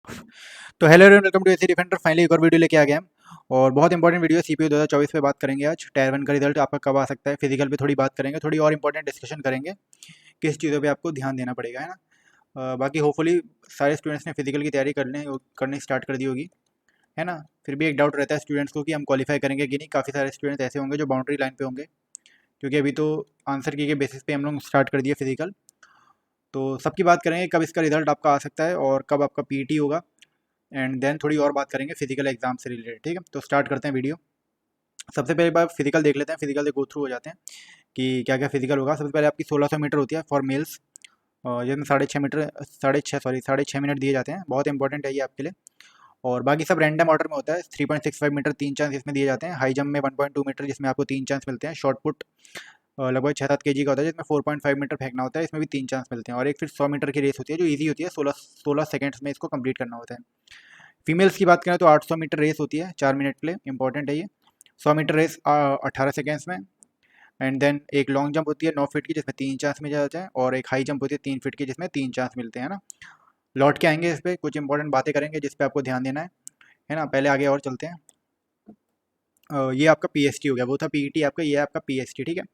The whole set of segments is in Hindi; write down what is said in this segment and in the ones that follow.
तो hello everyone, welcome to AC defender. Finally एक और वीडियो लेके आ गए हम। और बहुत इंपॉर्टेंट वीडियो है। सीपीयू 2024 पे बात करेंगे आज। टायर 1 का रिजल्ट आपका कब आ सकता है, फिजिकल पे थोड़ी बात करेंगे, थोड़ी और इंपॉर्टेंट डिस्कशन करेंगे किस चीज़ों पे आपको ध्यान देना पड़ेगा, है ना। बाकी होपफुली सारे स्टूडेंट्स ने फिजिकल की तैयारी करनी स्टार्ट कर दी होगी, है ना। फिर भी एक डाउट रहता है स्टूडेंट्स को कि हम क्वालिफाई करेंगे कि नहीं। काफ़ी सारे स्टूडेंट्स ऐसे होंगे जो बाउंड्री लाइन पे होंगे, क्योंकि अभी तो आंसर की के बेसिस पे हम लोग स्टार्ट कर दिए फिजिकल। तो सबकी बात करेंगे कब इसका रिजल्ट आपका आ सकता है और कब आपका पीईटी होगा, एंड देन थोड़ी और बात करेंगे फिजिकल एग्जाम से रिलेटेड। ठीक है, तो स्टार्ट करते हैं वीडियो। सबसे पहले बार फिजिकल देख लेते हैं, फिजिकल से गो थ्रू हो जाते हैं कि क्या क्या फिजिकल होगा। सबसे पहले आपकी 1600 मीटर होती है फॉर मेल्स, जिसमें 6.5 मीटर, 6.5 मिनट दिए जाते हैं। बहुत इंपॉर्टेंट है ये आपके लिए। और बाकी सब रैंडम ऑर्डर में होता है। 3.65 मीटर 3 चांस इसमें दिए जाते हैं। हाई जंप में 1.2 मीटर, जिसमें आपको 3 चांस मिलते हैं। शॉर्ट पुट लगभग 6-7 kg का होता है, जिसमें 4.5 मीटर फेंकना होता है, इसमें भी 3 चांस मिलते हैं। और एक फिर 100 मीटर की रेस होती है जो ईजी होती है, 16 सेकेंड्स में इसको कंप्लीट करना होता है। फीमेल्स की बात करें तो 800 मीटर रेस होती है 4 मिनट के लिए, इंपॉर्टेंट है ये। 100 मीटर रेस 18 सेकेंड्स में। एंड देन एक लॉन्ग जंप होती है 9 फीट की, जिसमें 3 चांस मिल जाते हैं। और एक हाई जंप होती है 3 फीट की, जिसमें 3 चांस मिलते हैं ना। लौट के आएंगे इस पर, कुछ इंपॉर्टेंट बातें करेंगे जिस पे आपको ध्यान देना है ना। पहले आगे और चलते हैं। ये आपका पीएसटी हो गया, वो था पीईटी आपका, ये है आपका पीएसटी। ठीक है,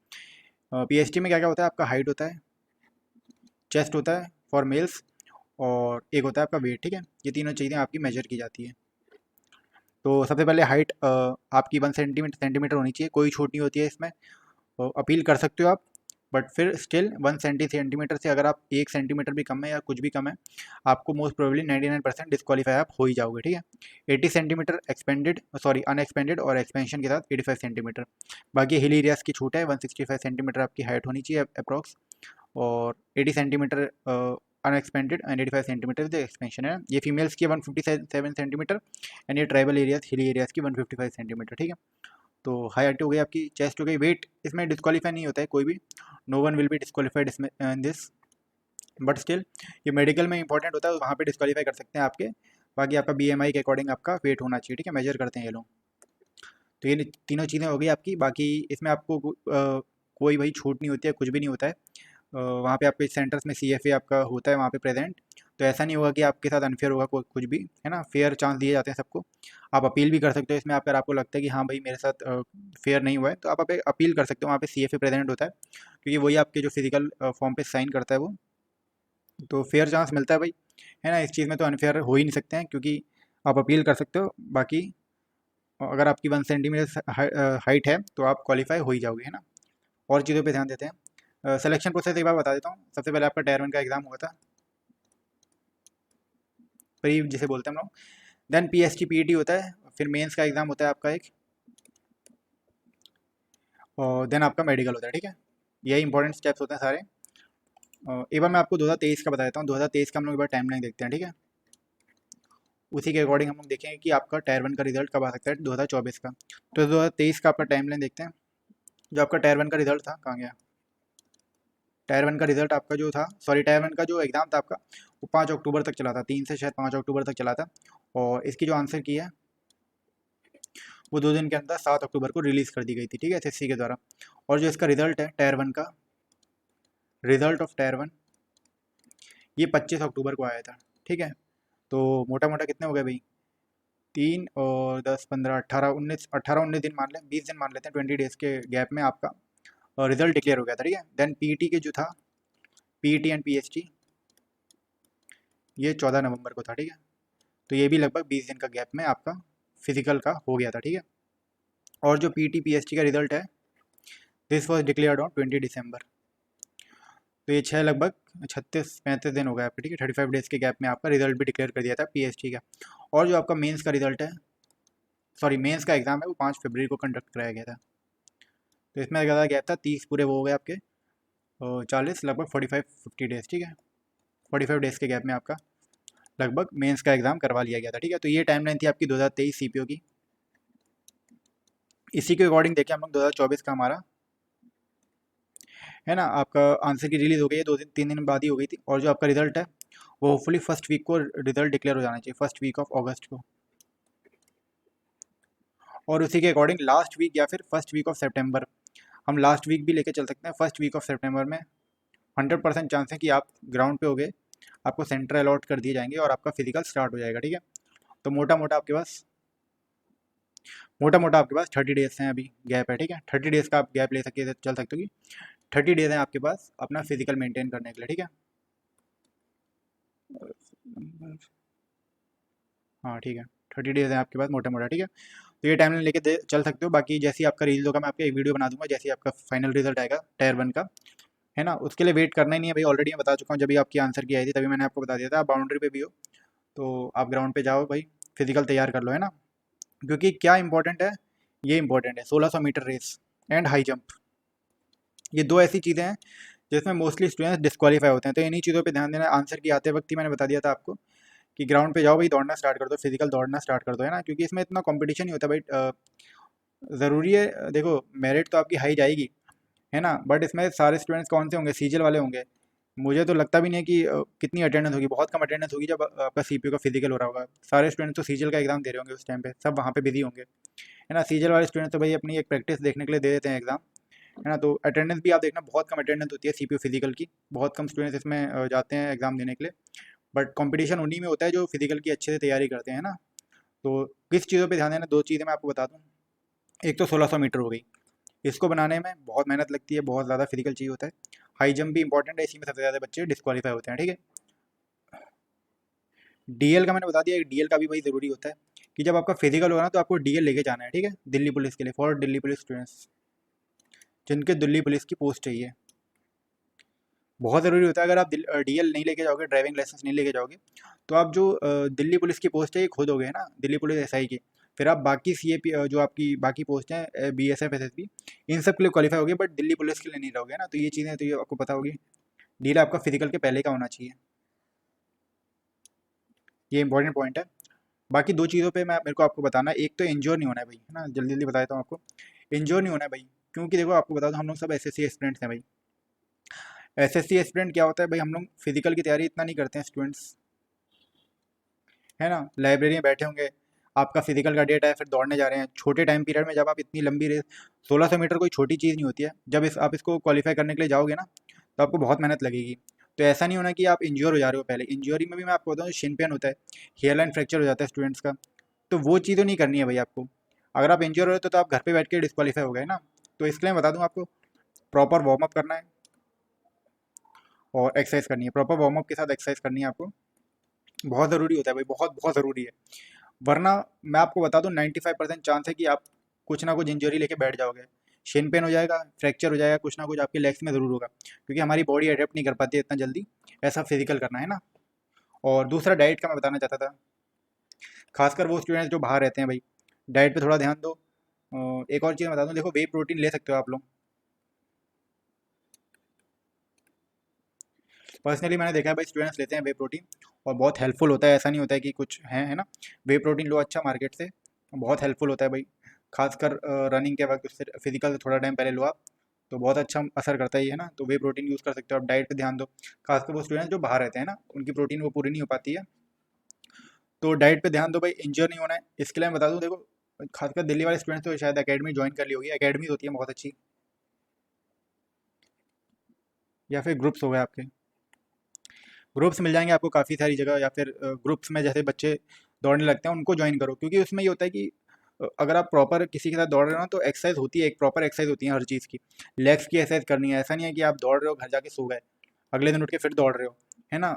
पीएसटी में क्या क्या होता है, आपका हाइट होता है, चेस्ट होता है फॉर मेल्स, और एक होता है आपका वेट। ठीक है, ये तीनों चीज़ें आपकी मेजर की जाती है। तो सबसे पहले हाइट आपकी 1 सेंटीमीटर होनी चाहिए, कोई छूट नहीं होती है इसमें। तो अपील कर सकते हो आप, बट फिर स्टिल 1 सेंटीमीटर से अगर आप 1 सेंटीमीटर भी कम है या कुछ भी कम है, आपको मोस्ट प्रोबेबली 99% डिस्क्वालीफाई आप हो ही जाओगे। ठीक है, 80 सेंटीमीटर एक्सपेंडेड, सॉरी अनएक्सपेंडेड, और एक्सपेंशन के साथ 85 सेंटीमीटर। बाकी हिल एरियाज की छूट है, 165 सेंटीमीटर आपकी हाइट होनी चाहिए अप्रॉक्स। और 80 centimetre unexpanded and 85 centimetre the expansion है। ये फीमेल्स की 157 सेंटीमीटर, एंड ये ट्राइबल एरियाज हिली एरियाज की 155 सेंटीमीटर। ठीक है, तो हाइट हो गई आपकी, चेस्ट हो गई। वेट इसमें डिस्क्वालीफाई नहीं होता है कोई भी, no one will be disqualified in this, but still ये मेडिकल में इंपॉर्टेंट होता है, वहाँ पे डिस्क्वालीफाई कर सकते हैं आपके। बाकी आपका बीएमआई के अकॉर्डिंग आपका वेट होना चाहिए। ठीक है, मेजर करते हैं ये लोग। तो ये तीनों चीज़ें हो गई आपकी। बाकी इसमें आपको कोई भाई छूट नहीं होती है, कुछ भी नहीं होता है। वहाँ पे आपके सेंटर्स में सीएफए आपका होता है वहाँ पे प्रेजेंट। तो ऐसा नहीं होगा कि आपके साथ अनफेयर होगा कुछ भी, है ना। फेयर चांस दिए जाते हैं सबको। आप अपील भी कर सकते हो इसमें, अगर आपको लगता है कि हाँ भाई मेरे साथ फेयर नहीं हुआ है, तो आप अपील कर सकते हो। वहाँ पे सीएफए प्रेजेंट होता है, क्योंकि वही आपके जो फिजिकल फॉर्म पे साइन करता है वो। तो फेयर चांस मिलता है भाई, है ना। इस चीज़ में तो अनफेयर हो ही नहीं सकते हैं, क्योंकि आप अपील कर सकते हो। बाकी अगर आपकी 1 सेंटीमीटर हाइट है तो आप क्वालिफाई हो ही जाओगे, है ना। और चीज़ों पे ध्यान देते हैं। सिलेक्शन प्रोसेस एक बार बता देता हूँ। सबसे पहले आपका टायर 1 का एग्जाम हुआ था, प्री जिसे बोलते हैं हम लोग। देन पीएसटी पीईटी होता है, फिर मेंस का एग्जाम होता है आपका एक, और देन आपका मेडिकल होता है। ठीक है, यही इंपॉर्टेंट स्टेप्स होते हैं सारे। एक बार मैं आपको 2023 का बता देता हूँ। 2023 का हम लोग एक बार टाइमलाइन देखते हैं, ठीक है। उसी के अकॉर्डिंग हम लोग देखेंगे कि आपका टायर 1 का रिजल्ट कब आ सकता है 2024 का। तो 2023 का आपका टाइमलाइन देखते हैं। जो आपका टायर 1 का रिजल्ट था, कहाँ गया। टायर 1 का रिजल्ट आपका जो था, सॉरी टायर 1 का जो एग्ज़ाम था आपका, वो 5 अक्टूबर तक चला था। 3 से शायद 5 अक्टूबर तक चला था। और इसकी जो आंसर की है वो 2 दिन के अंदर 7 अक्टूबर को रिलीज़ कर दी गई थी, ठीक है, एसएससी के द्वारा। और जो इसका रिजल्ट है टायर 1 का, रिजल्ट ऑफ टायर 1, ये 25 अक्टूबर को आया था। ठीक है, तो मोटा मोटा कितने हो गए भाई, 3 और 10 15 18 19, 18 19 दिन मान लें, 20 दिन मान लेते हैं, 20 डेज के गैप में आपका रिजल्ट डिक्लेयर हो गया था। ठीक है, देन पीईटी के जो था, पीईटी एंड पीएसटी, ये 14 नवंबर को था। ठीक है, तो ये भी लगभग 20 दिन का गैप में आपका फिजिकल का हो गया था। ठीक है, और जो पीईटी पीएसटी का रिजल्ट है, दिस वॉज डिक्लेयर्ड ऑन 20 दिसंबर। तो ये लगभग 36-35 दिन हो गए आपके। ठीक है, 35 डेज के गैप में आपका रिजल्ट भी डिक्लेयर कर दिया था पीएसटी का। और जो आपका मेंस का रिजल्ट है, सॉरी मेंस का एग्जाम है, वो 5 फरवरी को कंडक्ट कराया गया था। तो इसमें ज़्यादा गैप था, 30 पूरे वो हो गए आपके, 40 लगभग 45-50 डेज। ठीक है, 45 डेज के गैप में आपका लगभग मेंस का एग्जाम करवा लिया गया था। ठीक है, तो ये टाइमलाइन थी आपकी 2023 सीपीओ की। इसी के अकॉर्डिंग देखिए हम लोग 2024 का हमारा, है ना, आपका आंसर की रिलीज हो गई है 2 दिन 3 दिन बाद ही हो गई थी। और जो आपका रिजल्ट है वो होपफुली फर्स्ट वीक को रिजल्ट डिक्लेयर हो जाना चाहिए, फर्स्ट वीक ऑफ अगस्त को। और उसी के अकॉर्डिंग लास्ट वीक या फिर फर्स्ट वीक ऑफ सेप्टेम्बर, हम लास्ट वीक भी लेके चल सकते हैं। फर्स्ट वीक ऑफ सेप्टेम्बर में 100% चांस है कि आप ग्राउंड पे होगे, आपको सेंटर अलॉट कर दिए जाएंगे और आपका फिजिकल स्टार्ट हो जाएगा, ठीक है। तो मोटा मोटा आपके पास 30 डेज हैं अभी गैप है, ठीक है। 30 डेज का आप गैप ले सकते चल सकते हो कि 30 डेज हैं आपके पास अपना फिजिकल मेंटेन करने के लिए, ठीक है। हाँ ठीक है, 30 डेज है आपके पास मोटा मोटा, ठीक है। तो ये टाइमलाइन लेके चल सकते हो। बाकी जैसे ही आपका रिलीज होगा मैं आपका एक वीडियो बना दूंगा, जैसे ही आपका फाइनल रिजल्ट आएगा टायर 1 का, है ना। उसके लिए वेट करना ही नहीं है भाई, ऑलरेडी मैं बता चुका हूँ। जब भी आपकी आंसर की आई थी तभी मैंने आपको बता दिया था। आप बाउंड्री पे भी हो तो आप ग्राउंड पे जाओ भाई, फिजिकल तैयार कर लो, है ना। क्योंकि क्या इंपॉर्टेंट है, ये इंपॉर्टेंट है 1600 metre race and high jump. ये दो ऐसी चीज़ें हैं जिसमें मोस्टली स्टूडेंट्स डिस्क्वालीफाई होते हैं। तो इन्हीं चीज़ों पे ध्यान देना। आंसर की आते वक्त ही मैंने बता दिया था आपको कि ग्राउंड पे जाओ भाई, दौड़ना स्टार्ट कर दो, फिजिकल दौड़ना स्टार्ट कर दो, है ना। क्योंकि इसमें इतना कंपटीशन नहीं होता भाई। ज़रूरी है, देखो मेरिट तो आपकी हाई जाएगी, है ना, बट इसमें सारे स्टूडेंट्स कौन से होंगे, सीजल वाले होंगे। मुझे तो लगता भी नहीं है कि कितनी अटेंडेंस होगी, बहुत कम अटेंडेंस होगी जब आपका सीपीयू का फिजिकल हो रहा होगा। सारे स्टूडेंट्स तो सीजल का एग्जाम दे रहे होंगे उस टाइम पे, सब वहाँ पे बिजी होंगे, है ना। सीजल वाले स्टूडेंट्स तो भाई अपनी एक प्रैक्टिस देखने के लिए दे देते हैं एग्जाम, है ना। तो अटेंडेंस भी आप देखना, बहुत कम अटेंडेंस होती है सीपीयू फिजिकल की। बहुत कम स्टूडेंट्स इसमें जाते हैं एग्जाम देने के लिए। बट कंपटीशन उन्हीं में होता है जो फिजिकल की अच्छे से तैयारी करते हैं ना। तो किस चीज़ों पे ध्यान देना, दो चीज़ें मैं आपको बता दूँ। एक तो 1600 मीटर हो गई, इसको बनाने में बहुत मेहनत लगती है, बहुत ज़्यादा फिजिकल चाहिए होता है। हाई जंप भी इंपॉर्टेंट है, इसी में सबसे ज़्यादा बच्चे डिस्क्वालीफाई होते हैं, ठीक है। डीएल का मैंने बता दिया, डीएल का भी वही ज़रूरी होता है कि जब आपका फिजिकल होगा ना तो आपको डीएल लेके जाना है, ठीक है। दिल्ली पुलिस के लिए, फॉर दिल्ली पुलिस स्टूडेंट्स जिनके दिल्ली पुलिस की पोस्ट चाहिए, बहुत ज़रूरी होता है। अगर आप डीएल नहीं लेके जाओगे, ड्राइविंग लाइसेंस नहीं लेके जाओगे, तो आप जो दिल्ली पुलिस की पोस्ट है ये खो दोगे, है ना, दिल्ली पुलिस एसआई की। फिर आप बाकी सीएपी जो आपकी बाकी पोस्ट हैं, बीएसएफ एसएसबी, इन सब के लिए क्वालिफाई होगे, बट दिल्ली पुलिस के लिए नहीं रहोगे, है ना। तो ये चीज़ें तो ये आपको पता होगी। डील आपका फिजिकल के पहले का होना चाहिए, ये इंपॉर्टेंट पॉइंट है। बाकी दो चीज़ों पे मैं मेरे को आपको बताना है। एक तो इंजोर नहीं होना है भाई, है ना, जल्दी जल्दी बता देता हूँ आपको। इंजोर नहीं होना है भाई, क्योंकि देखो आपको बता दो हम लोग सब एसएससी एस्पिरेंट्स हैं भाई। एसएससी एस्पिरेंट क्या होता है भाई, हम लोग फिजिकल की तैयारी इतना नहीं करते हैं स्टूडेंट्स, है ना। लाइब्रेरी में बैठे होंगे, आपका फिजिकल का डेट है, फिर दौड़ने जा रहे हैं छोटे टाइम पीरियड में। जब आप इतनी लंबी रेस, 1600 मीटर कोई छोटी चीज़ नहीं होती है। जब आप इसको क्वालिफाई करने के लिए जाओगे ना तो आपको बहुत मेहनत लगेगी। तो ऐसा नहीं होना कि आप इंज्योर हो जा रहे हो। पहले इंज्योरी में भी मैं आपको बताऊँ, शिन पेन होता है, हेयर लाइन फ्रैक्चर हो जाता है स्टूडेंट्स का। तो वो चीज़ तो नहीं करनी है भाई आपको। अगर आप इंज्योर हो रहे हो तो आप घर पे बैठ के डिस्क्वालीफाई हो गए ना। तो इसके लिए मैं बता दूँ आपको, प्रॉपर वार्म अप करना है और एक्सरसाइज करनी है। प्रॉपर वार्म अप के साथ एक्सरसाइज करनी है आपको, बहुत ज़रूरी होता है भाई, बहुत बहुत ज़रूरी है। वरना मैं आपको बता दूं 95% चांस है कि आप कुछ ना कुछ इंजरी लेके बैठ जाओगे। शिन पेन हो जाएगा, फ्रैक्चर हो जाएगा, कुछ ना कुछ आपके लेग्स में ज़रूर होगा, क्योंकि हमारी बॉडी अडेप्ट नहीं कर पाती है इतना जल्दी ऐसा फिजिकल करना, है ना। और दूसरा डाइट का मैं बताना चाहता था, खासकर वो स्टूडेंट्स जो बाहर रहते हैं भाई, डाइट पे थोड़ा ध्यान दो। एक और चीज़ मैं बता दूं, देखो वे प्रोटीन ले सकते हो आप लोग। पर्सनली मैंने देखा है भाई, स्टूडेंट्स लेते हैं वे प्रोटीन और बहुत हेल्पफुल होता है। ऐसा नहीं होता है कि कुछ है ना। वे प्रोटीन लो अच्छा मार्केट से, बहुत हेल्पफुल होता है भाई। खासकर रनिंग के वक्त, उससे फिजिकल से थोड़ा टाइम पहले लो आप, तो बहुत अच्छा असर करता है ये, है ना। तो वे प्रोटीन यूज़ कर सकते हो आप। डाइट पे ध्यान दो, खासकर वो स्टूडेंट्स जो बाहर रहते हैं ना, उनकी प्रोटीन वो पूरी नहीं हो पाती है। तो डाइट पे ध्यान दो भाई, इंजर नहीं होना है। इसके लिए मैं बता दूँ, देखो खासकर दिल्ली वाले स्टूडेंट्स तो शायद अकेडमी ज्वाइन कर ली होगी। अकेडमी होती है बहुत अच्छी, या फिर ग्रुप्स हो गए आपके, ग्रुप्स मिल जाएंगे आपको काफ़ी सारी जगह। या फिर ग्रुप्स में जैसे बच्चे दौड़ने लगते हैं उनको ज्वाइन करो, क्योंकि उसमें ये होता है कि अगर आप प्रॉपर किसी के साथ दौड़ रहे हो ना तो एक्सरसाइज होती है, एक प्रॉपर एक्सरसाइज होती है हर चीज़ की। लेग्स की एक्सरसाइज करनी है, ऐसा नहीं है कि आप दौड़ रहे हो घर जाके सो गए, अगले दिन उठ के फिर दौड़ रहे हो, है ना।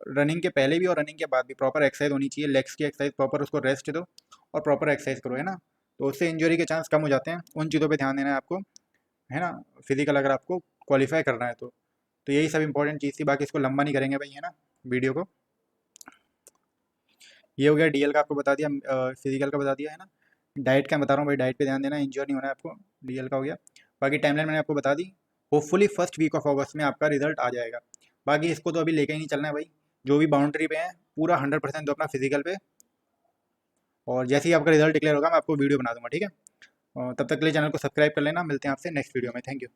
रनिंग के पहले भी और रनिंग के बाद भी प्रॉपर एक्सरसाइज होनी चाहिए। लेग्स की एक्सरसाइज प्रॉपर, उसको रेस्ट दो और प्रॉपर एक्सरसाइज करो, है ना। तो उससे इंजरी के चांस कम हो जाते हैं। उन चीज़ों पर ध्यान देना है आपको, है ना, फिजिकल अगर आपको क्वालिफाई करना है तो यही सब इंपॉर्टेंट चीज़ थी। बाकी इसको लंबा नहीं करेंगे भाई, है ना, वीडियो को। ये हो गया डीएल का, आपको बता दिया। फिजिकल का बता दिया, है ना। डाइट का बता रहा हूँ भाई, डाइट पे ध्यान देना, इंजोर नहीं होना है आपको। डीएल का हो गया। बाकी टाइमलाइन मैंने आपको बता दी। Hopefully first week of August में आपका रिजल्ट आ जाएगा। बाकी इसको तो अभी लेके ही नहीं चलना है भाई, जो भी बाउंड्री पे है पूरा 100% दो अपना फिजिकल पे। और जैसे ही आपका रिजल्ट डिक्लेयर होगा मैं आपको वीडियो बना दूंगा, ठीक है। तब तक के लिए चैनल को सब्सक्राइब कर लेना। मिलते हैं आपसे नेक्स्ट वीडियो में। Thank you.